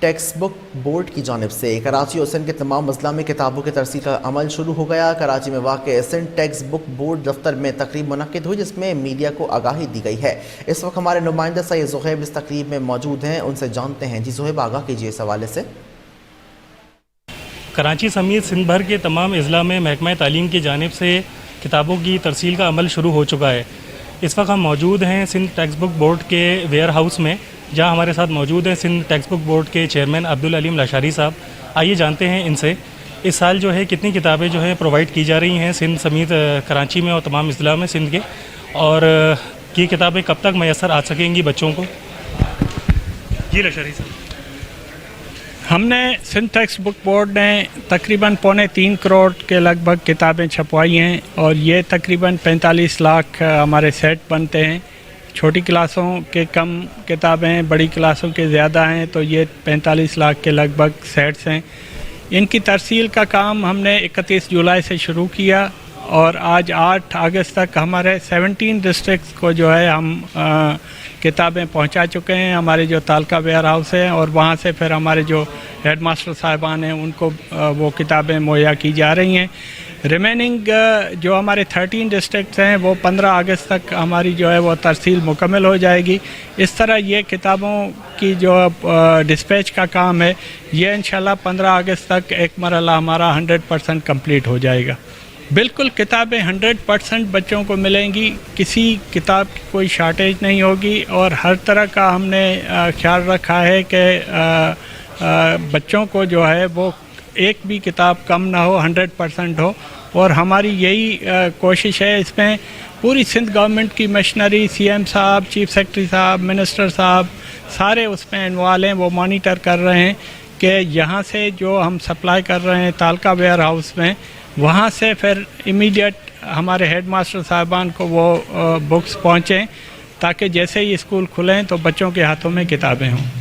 Text book board کی جانب سے کراچی اور سندھ کے تمام اضلاع میں کتابوں کی ترسیل کا عمل شروع ہو گیا۔ کراچی میں واقع سندھ ٹیکسٹ بک بورڈ دفتر میں تقریب منعقد ہوئی جس میں میڈیا کو آگاہی دی گئی ہے۔ اس وقت ہمارے نمائندہ سید زہیب اس تقریب میں موجود ہیں، ان سے جانتے ہیں۔ جی زہیب، آگاہ کیجیے اس حوالے سے۔ کراچی سمیت سندھ بھر کے تمام اضلاع میں محکمہ تعلیم کی جانب سے کتابوں کی ترسیل کا عمل شروع ہو چکا ہے۔ اس وقت ہم موجود ہیں سندھ ٹیکسٹ بک بورڈ کے ویئر ہاؤس میں، جہاں ہمارے ساتھ موجود ہیں سندھ ٹیکسٹ بک بورڈ کے چیئرمین عبدالعلیم لاشاری صاحب۔ آئیے جانتے ہیں ان سے اس سال جو ہے کتنی کتابیں جو ہے پرووائڈ کی جا رہی ہیں سندھ سمیت کراچی میں اور تمام اضلاع میں سندھ کے، اور یہ کتابیں کب تک میسر آ سکیں گی بچوں کو؟ جی لاشاری صاحب۔ ہم نے سندھ ٹیکسٹ بک بورڈ نے تقریباً 3.25 کروڑ کے لگ بھگ کتابیں چھپوائی ہیں، اور یہ تقریباً 45 لاکھ ہمارے سیٹ بنتے ہیں۔ چھوٹی کلاسوں کے کم کتابیں، بڑی کلاسوں کے زیادہ ہیں، تو یہ 45 لاکھ کے لگ بھگ سیٹس ہیں۔ ان کی ترسیل کا کام ہم نے 31 جولائی سے شروع کیا، اور آج 8 اگست تک ہمارے 17 ڈسٹرکٹس کو جو ہے ہم کتابیں پہنچا چکے ہیں، ہمارے جو تعلقہ ویئر ہاؤس ہیں، اور وہاں سے پھر ہمارے جو ہیڈ ماسٹر صاحبان ہیں ان کو وہ کتابیں مہیا کی جا رہی ہیں۔ ریمیننگ جو ہمارے 13 ڈسٹرکٹس ہیں وہ 15 اگست تک ہماری جو ہے وہ ترسیل مکمل ہو جائے گی۔ اس طرح یہ کتابوں کی جو ڈسپیچ کا کام ہے یہ انشاءاللہ 15 اگست تک ایک مرحلہ ہمارا 100% کمپلیٹ ہو جائے گا۔ بالکل کتابیں 100% بچوں کو ملیں گی، کسی کتاب کی کوئی شارٹیج نہیں ہوگی، اور ہر طرح کا ہم نے خیال رکھا ہے کہ بچوں کو جو ہے وہ ایک بھی کتاب کم نہ ہو، 100% ہو، اور ہماری یہی کوشش ہے۔ اس میں پوری سندھ گورنمنٹ کی مشنری، سی ایم صاحب، چیف سیکرٹری صاحب، منسٹر صاحب سارے اس میں انوالو ہیں، وہ مانیٹر کر رہے ہیں کہ یہاں سے جو ہم سپلائی کر رہے ہیں تعلقہ ویئر ہاؤس میں، وہاں سے پھر امیڈیٹ ہمارے ہیڈ ماسٹر صاحبان کو وہ بکس پہنچیں، تاکہ جیسے ہی اسکول کھلیں تو بچوں کے ہاتھوں میں کتابیں ہوں۔